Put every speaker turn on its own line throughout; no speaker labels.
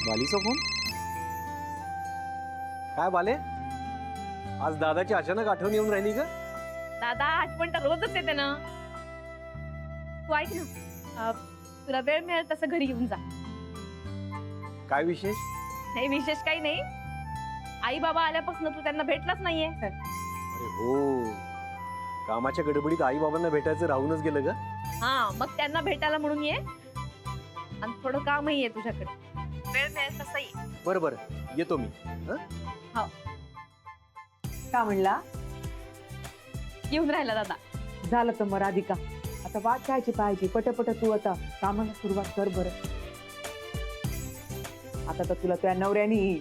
बालीचा phone? काय बाले, आज दादाची अचानक आठवण येऊन राहिली का?
दादा आठवण तर रोजच येते ना. तू ऐक ना, तुला वेळ मिळेल तसं घरी येऊन जा.
काय विशेष?
नाही विशेष काही नाही. आई बाबा आल्यापासून तू त्यांना भेटलाच नाहीये.
अरे हो, कामाच्या गडबडीत आई बाबांना भेटायचं राहूनच गेलं का?
हा, मग त्यांना भेटायला म्हणून ये. आणि थोडं कामही आहे तुझ्याकडे. वेळ मिळेल तसं ये.
बरं बरं, येतो मी.
हो,
का म्हणला?
येऊन राहिला दादा.
झालं तर मग राधिका, आता वाट कायची पाहायची? पटपट तू आता कामाला सुरुवात कर बरं. आता तर तुला त्या नवऱ्यानी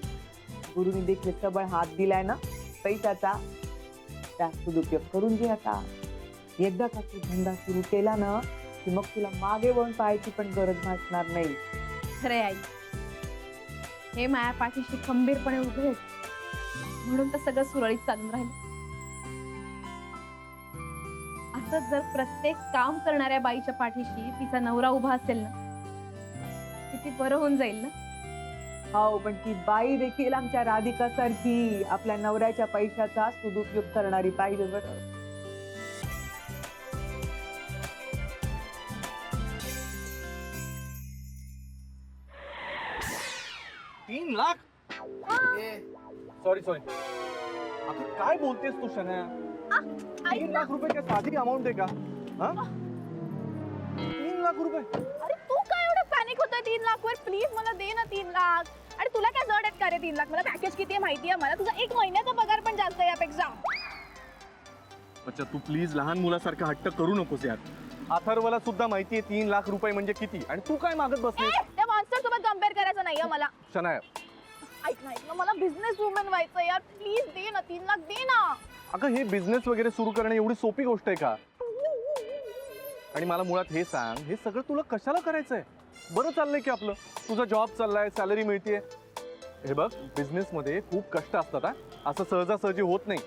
गुरुनी देखील सबळ हात दिलाय ना पैशाचा, त्या सदुपयोग करून घे. आता एकदा का तू धंदा सुरू केला ना की मग तुला मागे वळून पाहायची पण गरज भासणार नाही.
खरे आई, हे माया पाठीशी खंबीरपणे उभे आहेत म्हणून तर सगळं सुरळीत चालून राहिलं. असं जर प्रत्येक काम करणाऱ्या बाईच्या पाठीशी तिचा नवरा उभा असेल ना, किती बरं होऊन जाईल ना.
हो, पण ती बाई देखील आमच्या राधिका सारखी आपल्या नवऱ्याच्या पैशाचा सदुपयोग करणारी पाहिजे बरं.
3 लाख? सॉरी सॉरी, आता काय बोलतेस तू शन्या? 3 लाख रुपये काय साधी अमाऊंट आहे का? हा, 3 लाख रुपये?
अरे तू काय एवढं पॅनिक होतोय 3 लाख वर? प्लीज मला दे ना 3 लाख. आणि तुला काय जड आहेत का रे 3 लाख? मला पॅकेज किती आहे माहिती आहे. मला तुझा 1 महिन्याचा पगार पण जास्त आहे यापेक्षा.
अच्छा, तू प्लीज लहान मुलासारखा हट्ट करू नकोस यार. अथर्वला सुद्धा माहितीये 3 लाख रुपये म्हणजे किती, आणि तू काय मागत बसलीस?
त्या मॉन्स्टर सोबत कम्पेअर करायचं नाहीये मला.
शनाया,
ऐक ना, मला बिझनेस वुमन व्हायचं यार. प्लीज दे ना 3 लाख, दे ना.
अगं हे बिझनेस वगैरे सुरू करणं एवढी सोपी गोष्ट आहे का? आणि मला मुळात हे सांग, हे सगळं तुला कशाला करायचंय? बरं चाललंय की आपलं, तुझा जॉब चाललाय, सॅलरी मिळतेय. हे बघ, बिझनेस मध्ये खूप कष्ट असतात. असं सहजासहजी होत नाही.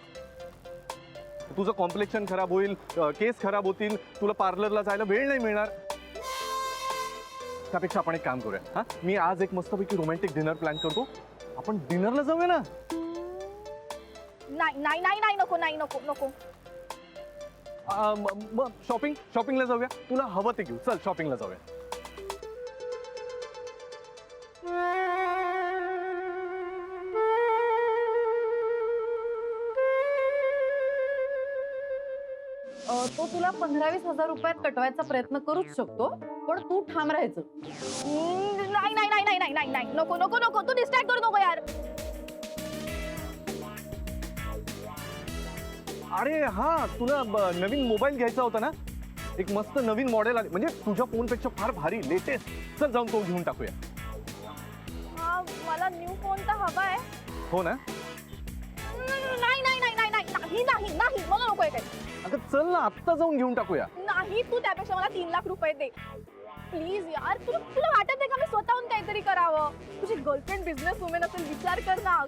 तुझं कॉम्प्लेक्शन खराब होईल, केस खराब होतील, तुला पार्लरला जायला वेळ नाही मिळणार. त्यापेक्षा आपण एक काम करूया. हा, मी आज एक मस्तपैकी रोमॅन्टिक डिनर प्लॅन करतो. आपण डिनरला जाऊया ना?
नाही नाही नाही नाही, नको नाही, नको नको.
मग शॉपिंगला जाऊया. तुला हवं ते घेऊ. चल शॉपिंगला जाऊया.
तो तुला 15-20 हजार रुपयात कटवायचा प्रयत्न करूच शकतो, पण तू ठाम राहायचं.
नाही नाही नाही नाही नाही नाही, नको नको नको. तू डिस्ट्रॅक्ट करू नको यार.
अरे हा, तुला नवीन मोबाईल घ्यायचा होता ना? एक मस्त नवीन मॉडेल आले, म्हणजे तुझ्या फोनपेक्षा फार भारी लेटेस्ट. चल जाऊन तो घेऊन टाकूया.
हा, मला न्यू फोन तर हवाय.
हो ना?
नाही नाही नाही नाही नाही नाही नाही, मला नकोय काही.
अगं चल ना, आत्ता जाऊन घेऊन टाकूया.
नाही, तू त्यापेक्षा मला 3 लाख रुपये दे प्लीज यार. तुला तुला वाटत आहे का मी स्वतःहून काहीतरी करावं? तुझी गर्लफ्रेंड बिझनेस वुमेन असेल, विचार कर ना.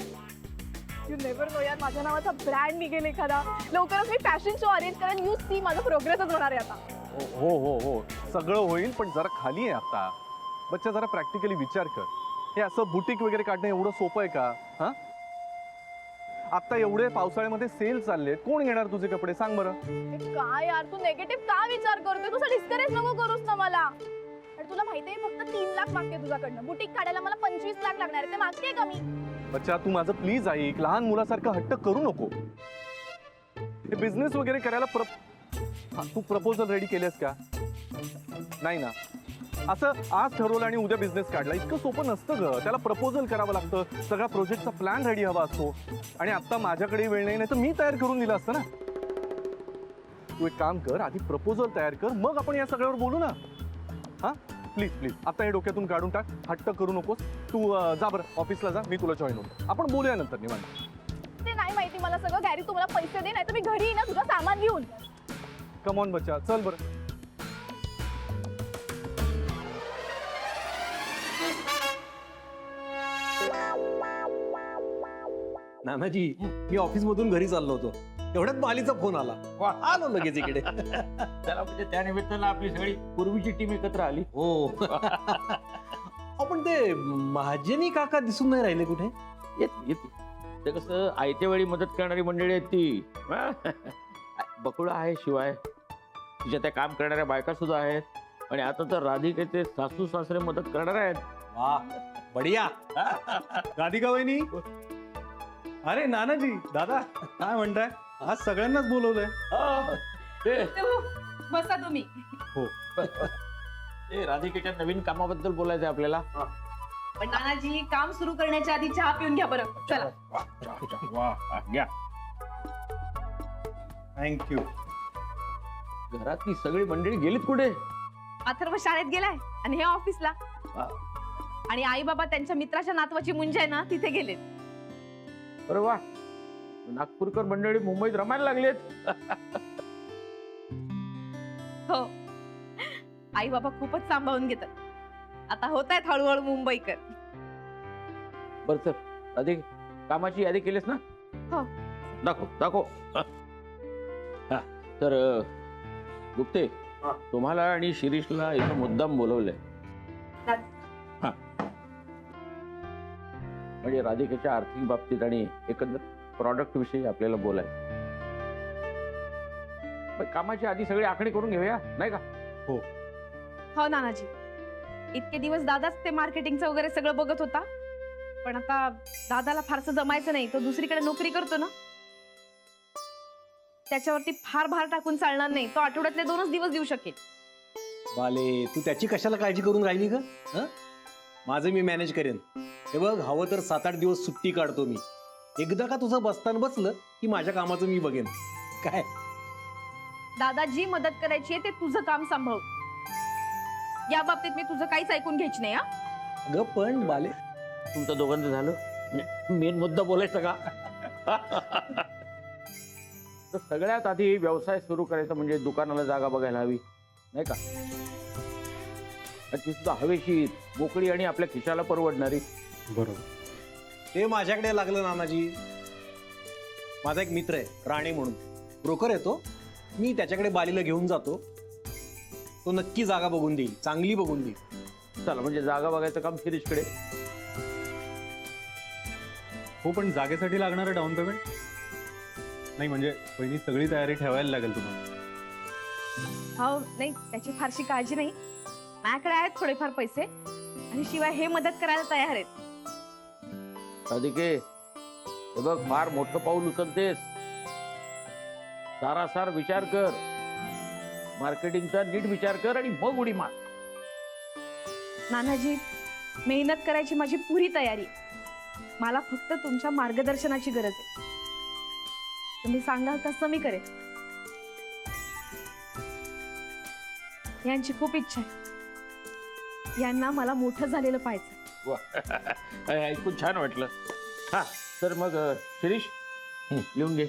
यू नेव्हर नो यार, माझ्या नावाचा ब्रँड निघेल एखादा. लवकरच मी फॅशन शो अरेंज करेन. यू सी, माझा प्रोग्रेसच होणार आहे आता.
हो हो हो, सगळं होईल, पण जरा खाली आहे आता. बच्चा, जरा प्रॅक्टिकली विचार कर. हे असं बुटीक वगैरे काढणं एवढं सोपं आहे का? हा, आता एवढे पावसाळ्यामध्ये सेल चालले, कोण घेणार तुझे कपडे? सांग बरं.
काय यार, तू नेगेटिव्ह का विचार करतोय? तुझं डिस्करेज नको करूस ना मला. आणि तुला माहितीये, फक्त 3 लाख मागते तुझ्याकडनं. बुटीक काढायला मला 25 लाख लागणार आहे. ते मागते का मी?
बच्चा, तू माझं प्लीज ऐक. लहान मुलासारखं हट्ट करू नको. हे बिझनेस वगैरे करायला तू प्रपोजल रेडी केलेस का? नाही ना? असं आज ठरवलं आणि उद्या बिझनेस काढला, इतकं सोपं नसतं ग. त्याला प्रपोजल करावं लागतं, सगळा प्रोजेक्टचा प्लॅन रेडी हवा असतो. आणि आता माझ्याकडे वेळ नाही, तर मी तयार करून दिलं असतं ना. तू एक काम कर, आधी प्रपोजल तयार कर, मग आपण या सगळ्यावर बोलू ना. हा, प्लीज प्लीज आता हे डोक्यातून काढून टाक. हट्ट करू नकोस. तू जा बरं, ऑफिसला जा, मी तुला जॉईन होतो. आपण बोलूया नंतर निवांत.
ते नाही माहिती मला सगळं. गॅरी, तू मला पैसे दे, नाही तर मी घरी येईन ना तुझं सामान घेऊन.
कम ऑन बच्चा, चल बरं.
नानाजी, मी ऑफिस मधून घरी चाललो होतो, तेवढ्यात बालीचा फोन आला. आलो लगेच इकडे.
त्याला म्हणजे त्या निमित्तानं आपली सगळी पूर्वीची टीम एकत्र आली.
हो. पण ते महाजनी काका दिसून नाही राहिले कुठे?
येते ते कसं आयत्या वेळी मदत करणारी मंडळी आहेत ती. बकुळा आहे, शिवाय तिच्या त्या काम करणाऱ्या बायका सुद्धा आहेत. आणि आता तर राधिकेचे सासू सासरे मदत करणार आहेत.
वा, बढिया. राधिका वहिनी. अरे नानाजी, दादा, काय म्हणताय? आज सगळ्यांनाच बोलवलंय.
बसा तुम्ही.
ते राधिकेच्या नवीन कामाबद्दल बोलायचं आहे आपल्याला.
पण नानाजी, काम सुरू करण्याच्या आधी चहा पिऊन घ्या बरं. चला.
घ्या.
थँक्यू.
घरातली सगळी मंडळी गेलीत कुठे?
अथर्व शाळेत गेलाय आणि हे ऑफिसला. आणि आई बाबा त्यांच्या मित्राच्या नातवाची मुंज आहे ना, तिथे गेलेत.
अरे वा, नागपूरकर मंडळी मुंबईत रमायला लागलेत.
हो, आई बाबा खूपच सांभाळून घेतात. आता होत आहेत हळूहळू मुंबईकर.
बर सर, राधिक, कामाची यादी केलीस ना?
हो.
दाखव. हा, तर गुप्ते, तुम्हाला आणि शिरीषला इथं मुद्दाम बोलवलंय. हा, म्हणजे राधिकेच्या आर्थिक बाबतीत आणि एकंदर प्रॉडक्ट विषयी आपल्याला बोलायचं. कामाची आधी सगळी आखणी करून घेऊया, नाही का?
हो नानाजी, इतके दिवस दादाच ते मार्केटिंगचं वगैरे सगळं बघत होता. पण आता दादाला फारसं जमायचं नाही. तो दुसरीकडे नोकरी करतो ना, त्याच्यावरती फार भार टाकून चालणार नाही. तो आठवड्यातले 2च दिवस देऊ शकेल.
बाले, तू त्याची कशाला काळजी करून राहिली का? माझं मी मॅनेज करेन. हे बघ, हवं तर 7-8 दिवस सुट्टी काढतो मी. एकदा का तुझं बसताना बसलं की माझ्या कामाचं मी बघेन. काय?
दादा जी मदत करायची आहे ते तुझं काम सांभाळ. या बाबतीत मी तुझं काहीच ऐकून घ्यायची नाही.
अगं पण बाले,
तुमचं दोघांचं झालं. मेन मुद्दा बोलायचा का? तर सगळ्यात आधी व्यवसाय सुरू करायचा म्हणजे दुकानाला जागा बघायला हवी, नाही का? ती सुद्धा हवेशीर, मोकळी आणि आपल्या खिशाला परवडणारी.
बरोबर. ते माझ्याकडे लागलं नानाजी. माझा एक मित्र आहे राणे म्हणून, ब्रोकर आहे तो. मी त्याच्याकडे बालीला घेऊन जातो. तो नक्की जागा बघून देईल, चांगली बघून देईल.
चला, म्हणजे जागा बघायचं काम शिरीषकडे.
हो, पण जागेसाठी लागणारं डाऊन पेमेंट नाही, म्हणजे पहिली सगळी तयारी ठेवायला लागेल तुम्हाला.
हो, नाही त्याची फारशी काळजी नाही. माझ्याकडे आहेत थोडेफार पैसे. आणि शिवाय हे मदत करायला तयार आहेत.
राधिके, हे बघ, फार मोठं पाऊल उचलतेस. सारासार विचार कर, मार्केटिंगचा नीट विचार कर आणि मग उडी मार.
नानाजी, मेहनत करायची माझी पुरी तयारी आहे. मला फक्त तुमच्या मार्गदर्शनाची गरज आहे. तुम्ही सांगाल तसं मी करेन. यांची खूप इच्छा आहे. यांना मला मोठं झालेलं पाहायचं.
ऐकून छान वाटलं. हा, तर मग शिरीष, लिहून घे.